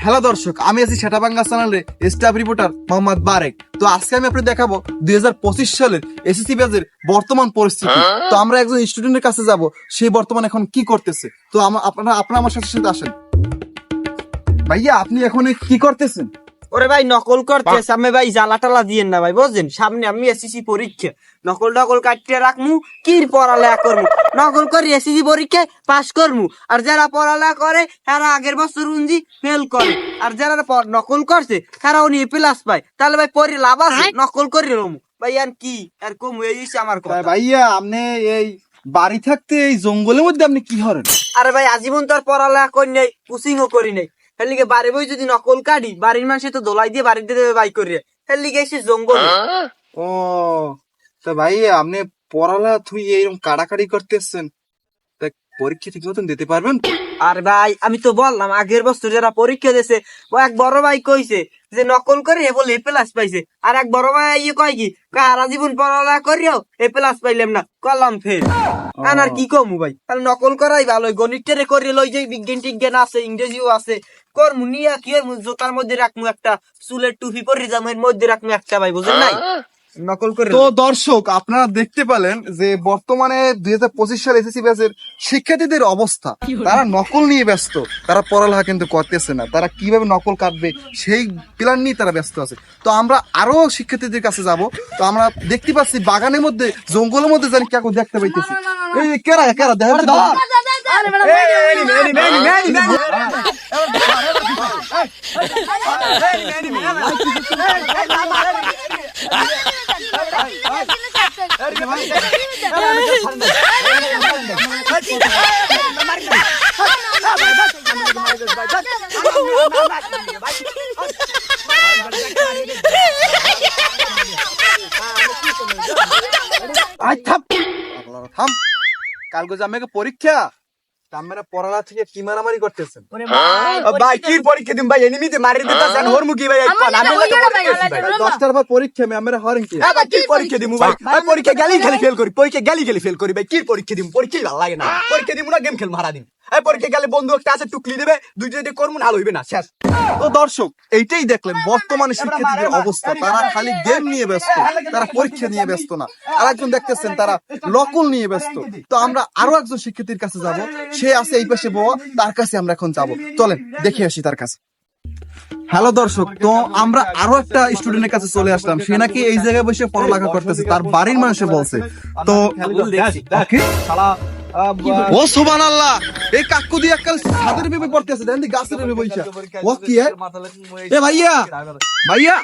Hello দর্শক, আমি আছি সেটাবাঙ্গা চ্যানেলের স্টাফ রিপোর্টার মোহাম্মদ বারেক। তো আজকে আমি আপনাদের দেখাবো 2025 সালের এসএসসি ব্যাচের বর্তমান পরিস্থিতি। তো আমরা একজন স্টুডেন্টের কাছে যাব, সে বর্তমান এখন কি করতেছে। তো আপনারা আমার সাথে সাথে আসেন। ভাইয়া, আপনি এখন কি করতেছেন? ওরে ভাই, নকল করতে সামনে ভাই জ্বালা টালা দিয়েন না ভাই, বুঝছেন? সামনে আমি এসএসসি পরীক্ষা, নকল কাটিয়ে রাখমু, কি পড়ালেখা করমু? নকল করে এসএসসি পরীক্ষায় পাস করমু। আর যারা পড়ালেখা করে তারা আগের বছর উনজি ফেল করে, আর যারা নকল করছে তারা উনি প্লাস পায়। তাহলে ভাই পরে লাভ আছে? নকল করে রমু ভাই, আর কি আর কমু, এই আমার কথা। ভাইয়া, আপনি এই বাড়ি থাকতে এই জঙ্গলের মধ্যে আপনি কি করেন? আরে ভাই, আজীবন তো আর পড়ালেখা করি নাই, কোচিংও করি নাই। এর লিগে বাড়ি বই যদি নকল কাটি, বাড়ির মানুষ তো দোলাই দিয়ে বাড়িতে দেবে বাই করিয়ে। এর লিগে এসে জঙ্গল। ও, তো ভাইয়া, আপনি পড়ালেখা তুই এইরকম কাটাকাটি করতেছেন, তা পরীক্ষা ঠিক মতন দিতে পারবেন? আর ভাই, আমি তো বললাম আগের বছর যারা পরীক্ষা দিয়েছে, ও এক বড় ভাই কইছে যে নকল করে এ বলে এ প্লাস পাইছে। আর এক বড় ভাই ইয়ে কয় কি, সারা জীবন পড়ালেখা করিও এ প্লাস পাইলাম না, করলাম ফেল। আর কি কমু ভাই, তাহলে নকল করাই ভালো। গণিতটারে করে লই যে বিজ্ঞান টিজ্ঞান আছে, ইংরেজিও আছে, করমু নিয়া কি আর জোতার মধ্যে রাখমু একটা, চুলের টুপি পরে জামের মধ্যে রাখমু একটা, ভাই বুঝেন নাই? নকল করে। তো দর্শক, আপনারা দেখতে পেলেন যে বর্তমানে 2025 সাল এসএসসি ব্যাচের শিক্ষার্থীদের অবস্থা। তারা নকল নিয়ে ব্যস্ত, তারা পড়ালেখা কিন্তু করতেছে না। তারা কিভাবে নকল কাটবে সেই প্ল্যান নিয়ে তারা ব্যস্ত আছে। তো আমরা আরো শিক্ষার্থীদের কাছে যাব। তো আমরা দেখতে পাচ্ছি বাগানের মধ্যে, জঙ্গলের মধ্যে জানি কাকু দেখতে পাইতেছি। এই কেরা কেরা দেখা থাম। কালকে জামাইকে পরীক্ষা, আমরা পড়ালা থেকে কি মারামারি করতেছেন? ভাই কি পরীক্ষা দিম ভাই, এনিমিতে মারি দিতাছেন হরমুখী ভাই। আমি 10টার পর পরীক্ষা, আমরা হরেন কি কি পরীক্ষা দিমু ভাই? পরীক্ষা গেলি খালি ফেল করি, পরীক্ষা গেলি ফেল করি ভাই। কি পরীক্ষা দিমু? পরীক্ষাই ভালো লাগে না। পরীক্ষা দিমু না, গেম খেল মারা দিম। পরীক্ষা গেলে বন্ধু একটা আছে, টুকলি দেবে, দুইটা করবো না, হইবে না, শেষ। তো দর্শক, এইটাই দেখলেন বর্তমানে শিক্ষার্থীদের অবস্থা। তারা খালি গেম নিয়ে ব্যস্ত, তারা পরীক্ষা নিয়ে ব্যস্ত না। আর একজন দেখতেছেন তারা নকল নিয়ে ব্যস্ত। তো আমরা আরো একজন শিক্ষার্থীর কাছে যাব, সে আছে এই পাশে বউ, তার কাছে আমরা এখন যাব। চলেন দেখে আসি তার কাছে। হ্যালো দর্শক, তো আমরা আরো একটা স্টুডেন্টের কাছে চলে আসলাম। সে নাকি এই জায়গায় বসে পড়ালেখা করতেছে, তার বাড়ির মানুষে বলছে। তো ও সুবহানাল্লাহ, এই কাকু দিয়ে একটা ছাদের ভেবে পড়তেছে, দেন দি গাছের ভেবে বইছা। ও কি এ ভাইয়া, ভাইয়া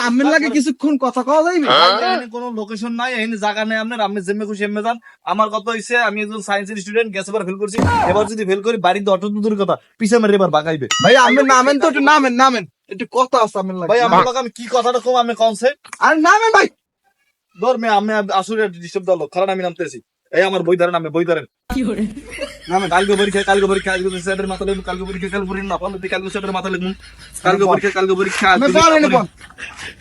আমের লাগে কিছুক্ষণ কথা কওয়া যাইবে? এখানে কোনো লোকেশন নাই, এখানে জায়গা নেই আপনার, আপনি যেমনি খুশি এমনি যান। আমার কথা হইছে, আমি একজন সায়েন্সের স্টুডেন্ট, গেছে বার ফেল করছি, এবার যদি ফেল করি বাড়িতে অটো দূরের কথা, পিছে মেরে এবার বাগাইবে। ভাই আমের নামেন তো, একটু নামেন একটু কথা আছে আমের লাগে। ভাই আমার লোক, আমি কি কথাটা কম, আমি কনসেপ্ট আর নামেন ভাই। ধর মে আমি আসলে ডিস্টার্ব দল, কারণ আমি নামতেছি। এই আমার বই ধরেন, আমি বই ধরেন কালকে পরীক্ষা আজকে স্যারের মাথা লাগবে, কালকে পরীক্ষা কাল পড়ি না পারলে কালকে স্যারের মাথা লাগবে, কালকে পরীক্ষা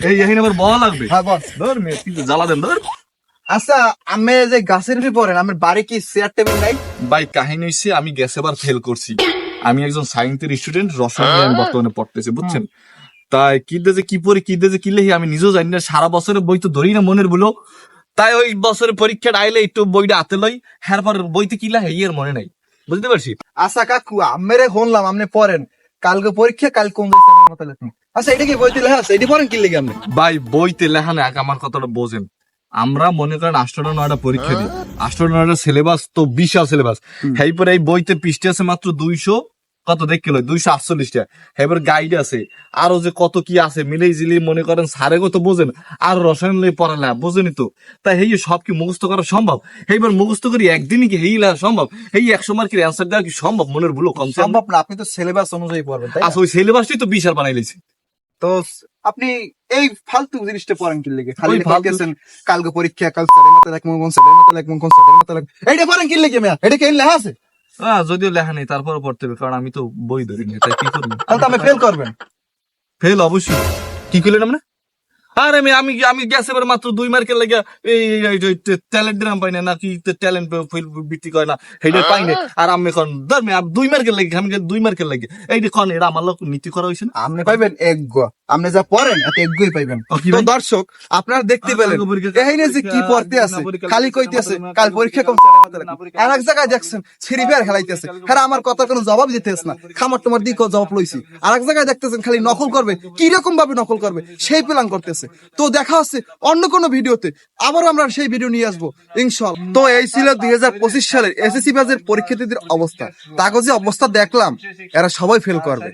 এই এখানে আবার বলা লাগবে। হ্যাঁ বল। ধর মে কি জ্বালা দেন ধর। আচ্ছা, আমি যে গাছের ভেবে পড়েন, আমার বাড়ি কি চেয়ার টেবিল নাই? ভাই কাহিনী হইছে, আমি গেছে বার ফেল করছি। আমি একজন সায়েন্সের স্টুডেন্ট, রসায়ন আমি বর্তমানে পড়তেছি, বুঝছেন? তাই কি দেশে কি পড়ি, কি দেশে কি লেখি আমি নিজেও জানি না। সারা বছরের বই তো ধরি না মনের বলো। তাই ওই বছরের পরীক্ষাটা আইলে একটু বইটা হাতে লই, হ্যাঁ পর বইতে কি লেখে এর মনে নাই, বুঝতে পারছি? আচ্ছা কাকু, আমেরে শুনলাম আপনি পড়েন, কালকে পরীক্ষা, কাল কোন জায়গায় মতো লেখেন। আচ্ছা, এটা কি বইতে লেখা আছে? এটি পড়েন কি লেগে আপনি? ভাই বইতে লেখা না, আমার কথাটা বোঝেন। আমরা মনে করেন 8টা 9টা পরীক্ষা দিই, 8টা 9টা সিলেবাস তো বিশাল সিলেবাস। এইপরে এই বইতে পৃষ্ঠা আছে মাত্র 200 কত দেখে 248টা। এবার গাইড আছে আরো যে কত কি আছে, মিলেই জিলি মনে করেন সারে কত বোঝেন, আর রসায়ন লই পড়ালে বোঝেনি তো। তাই এই সব কি মুখস্থ করা সম্ভব? এইবার মুখস্থ করি একদিনই কি এই লেখা সম্ভব? এই 100 মার্কের অ্যান্সার দেওয়া কি সম্ভব মনের ভুলো কম? সম্ভব না, আপনি তো সিলেবাস অনুযায়ী পড়বেন। আচ্ছা, ওই সিলেবাসটাই তো বিশাল বানাই লেছি। তো আপনি এই ফালতু জিনিসটা পড়েন কি লেগে? খালি ওই ফালতু- বলতেছেন কালকে পরীক্ষা, কাল স্যারের মতো লেখমু, কোন স্যারের মতো লেখমু, কোন স্যারের মতো লেখমু। এইটা পড়েন কি লেগে মিয়া? এটা কি লেখা আছে? যদিও লেখা নেই তারপরে পড়তে হবে, কারণ আমি তো বই ধরি না। তাই কি করবো? তাহলে তো আমি ফেল করবেন। ফেল অবশ্যই। কি করলেন আমরা? আরে আমি গেছে এবার মাত্র 2 মার্কের লাগে এই ট্যালেন্ট ড্রাম পাই না নাকি ট্যালেন্ট বিক্রি করে না সেইটা পাই না আর আমি এখন ধর 2 মার্কের লাগে আমি 2 মার্কের লাগে এই যে কোন এটা আমার লোক নীতি করা হইছে না আপনি পাইবেন এগ্য, আপনি যা পড়েন এত এগ্যই পাইবেন। কি তো ভাই? দর্শক আপনারা দেখতে পেলেন এই যে কি পড়তে আছে, খালি কইতেছে কাল পরীক্ষা কম আর এক জায়গায় দেখছেন ছিড়ি ফের খেলাইতেছে, হ্যাঁ আমার কথার কোনো জবাব দিতেছ না, খামার তোমার দিকে জবাব লইছি। আর এক জায়গায় দেখতেছেন খালি নকল করবে, কি রকম ভাবে নকল করবে সেই প্ল্যান করতেছে। তো দেখা হচ্ছে অন্য কোনো ভিডিওতে, আবার আমরা সেই ভিডিও নিয়ে আসবো ইনশাআল্লাহ। তো এই ছিল 2025 সালের এসএসসি ব্যাচের পরীক্ষার্থীদের অবস্থা। কাগজে অবস্থা দেখলাম এরা সবাই ফেল করবে।